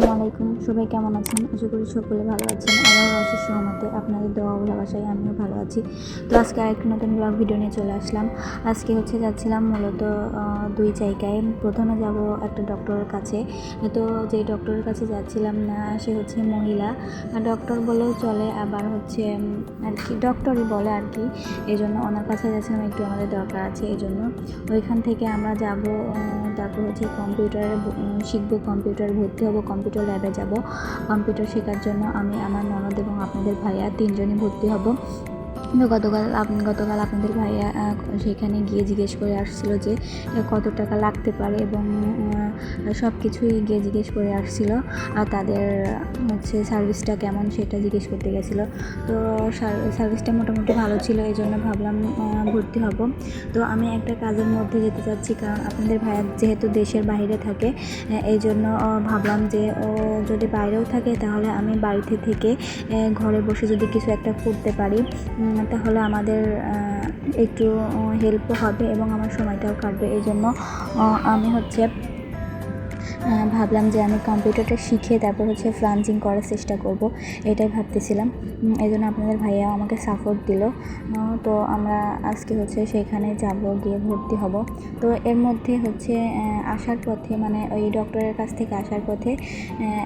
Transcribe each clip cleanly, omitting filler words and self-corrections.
আসসালামু আলাইকুম। সবাই কেমন আছেন? আশা করি সকলে ভালো আছেন। আল্লাহর অশেষ রহমতে আপনাদের দোয়া ও ভালোবাসায় আমিও ভালো আছি। তো আজকে আরেকটা নতুন ব্লগ ভিডিও নিয়ে চলে আসলাম। আজকে যাচ্ছিলাম মূলত দুই জায়গায়। প্রথমে যাব একটা ডক্টরের কাছে। তো যেই ডক্টরের কাছে যাচ্ছিলাম না সে মহিলা ডক্টর বলেও চলে, আবার আর কি ডক্টরই বলে আর কি। এই জন্য ওনার কাছে যাচ্ছিলাম, একটু আমাদের দরকার আছে এই জন্য। ওইখান থেকে আমরা যাব, তারপর কম্পিউটারে শিখবো, কম্পিউটার ভর্তি হব, কম্পিউটার ল্যাবে যাব। কম্পিউটার শেখার জন্য আমি, আমার ননদ এবং আপনাদের ভাইয়া তিনজনই ভর্তি হব। গতকাল আপনাদের ভাইয়া সেখানে গিয়ে জিজ্ঞেস করে আসছিল যে কত টাকা লাগতে পারে, এবং সব কিছুই গিয়ে জিজ্ঞেস করে আসছিল। আর তাদের সার্ভিসটা কেমন সেটা জিজ্ঞেস করতে গেছিলো। তো সার্ভিসটা মোটামুটি ভালো ছিল, এই জন্য ভাবলাম ভর্তি হব। তো আমি একটা কাজের মধ্যে যেতে চাচ্ছি, কারণ আপনাদের ভাইয়া যেহেতু দেশের বাইরে থাকে, এই জন্য ভাবলাম যে ও যদি বাইরেও থাকে তাহলে আমি বাড়িতে থেকে ঘরে বসে যদি কিছু একটা করতে পারি তাহলে আমাদের একটু হেল্পও হবে এবং আমার সময়টাও কাটবে। এই জন্য আমি ভাবলাম যে আমি কম্পিউটারটা শিখে তারপর ফ্রিল্যান্সিং করার চেষ্টা করব, এটাই ভাবতেছিলাম। এই জন্য আপনাদের ভাইয়া আমাকে সাপোর্ট দিল। তো আমরা আজকে সেখানে যাব, গিয়ে ভর্তি হব। তো এর মধ্যে আসার পথে, মানে ওই ডক্টরের কাছ থেকে আসার পথে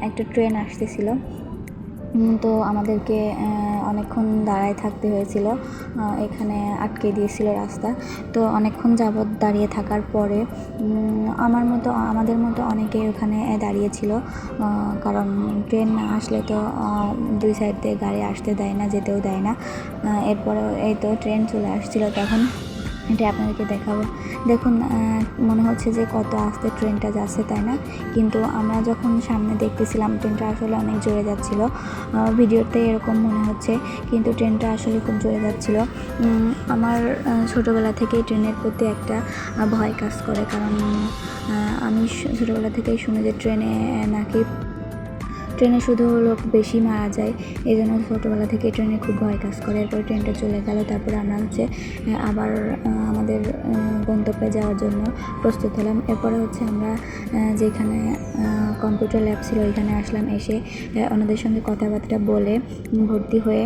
একটা ট্রেন আসতেছিল। তো আমাদেরকে অনেকক্ষণ দাঁড়ায় থাকতে হয়েছিল, এখানে আটকে দিয়েছিল রাস্তা। তো অনেকক্ষণ যাবৎ দাঁড়িয়ে থাকার পরে আমাদের মতো অনেকে ওখানে দাঁড়িয়েছিল, কারণ ট্রেন না আসলে তো দুই সাইড দিয়ে গাড়ি আসতে দেয় না, যেতেও দেয় না। এরপরে এই তো ট্রেন চলে আসছিল, তখন এটা আপনাদেরকে দেখাবো। দেখুন, মনে হচ্ছে যে কত আস্তে ট্রেনটা যাচ্ছে, তাই না? কিন্তু আমরা যখন সামনে দেখতেছিলাম ট্রেনটা আসলে অনেক জোরে যাচ্ছিল। ভিডিওতে এরকম মনে হচ্ছে, কিন্তু ট্রেনটা আসলে খুব জোরে যাচ্ছিল। আমার ছোটোবেলা থেকেই ট্রেনের প্রতি একটা ভয় কাজ করে, কারণ আমি ছোটোবেলা থেকেই শুনি যে ট্রেনে শুধু লোক বেশি মারা যায়। এই জন্য ছোটোবেলা থেকে ট্রেনে খুব ভয় কাজ করে। এরপরে ট্রেনটা চলে গেল, তারপরে আমরা আবার আমাদের গন্তব্যে যাওয়ার জন্য প্রস্তুত হলাম। এরপরে আমরা যেখানে কম্পিউটার ল্যাব ছিল ওইখানে আসলাম। এসে ওনাদের সঙ্গে কথাবার্তা বলে ভর্তি হয়ে,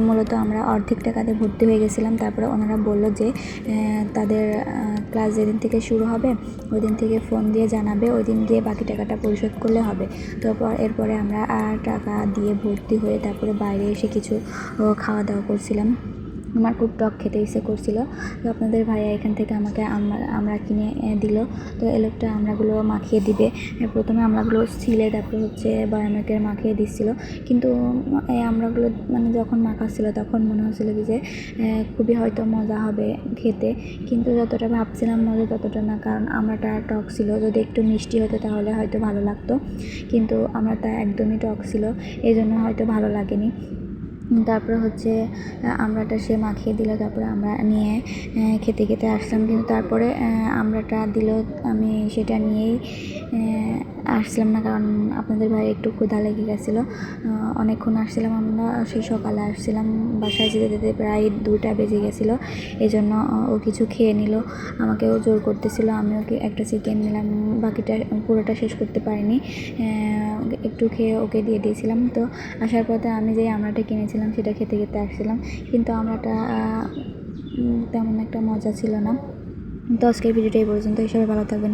মূলত আমরা অর্ধেক টাকাতে ভর্তি হয়ে গেছিলাম। তারপরে ওনারা বলল যে তাদের ক্লাস যেদিন থেকে শুরু হবে ওই দিন থেকে ফোন দিয়ে জানাবে, ওই দিন দিয়ে বাকি টাকাটা পরিশোধ করলে হবে। তো এরপরে আমরা টাকা দিয়ে ভর্তি হয়ে তারপরে বাইরে এসে কিছু খাওয়া দাওয়া করছিলাম। আমার খুব টক খেতে ইচ্ছে করছিল। তো আপনাদের ভাইয়া এখান থেকে আমাকে আমরা কিনে দিল। তো এই লোকটা আমরাগুলো মাখিয়ে দিবে। প্রথমে আমরাগুলো ছিলে, তারপর বয়ামের মাখিয়ে দিচ্ছিল। কিন্তু এই আমরাগুলো মানে যখন মাখাচ্ছিল তখন মনে হচ্ছিল কি যে খুবই হয়তো মজা হবে খেতে, কিন্তু যতটা ভাবছিলাম মজা ততটা না, কারণ আমরাটা টক ছিল। যদি একটু মিষ্টি হতো তাহলে হয়তো ভালো লাগতো, কিন্তু আমরাটা একদমই টক ছিল, এই জন্য হয়তো ভালো লাগেনি। তারপরে আমরাটা সে মাখিয়ে দিল, তারপরে আমরা নিয়ে খেতে খেতে আসলাম। কিন্তু তারপরে আমরাটা দিল, আমি সেটা নিয়েই আসলাম না, কারণ আপনাদের ভাই একটু ক্ষুধা লেগে গেছিলো। অনেকক্ষণ আসছিলাম আমরা, সেই সকালে আসছিলাম, বাসায় যেতে যেতে প্রায় 2টা বেজে গেছিলো। এই জন্য ও কিছু খেয়ে নিল, আমাকেও জোর করতেছিল, আমিও একটা চিকেন নিলাম, বাকিটা পুরোটা শেষ করতে পারিনি, একটু খেয়ে ওকে দিয়ে দিয়েছিলাম। তো আসার পথে আমি যে আমরাটা কিনেছিলাম সেটা খেতে খেতে আসছিলাম, কিন্তু আমরাটা তেমন একটা মজা ছিল না। তো আজকের ভিডিওটা এই পর্যন্ত। সবাই ভালো থাকবেন।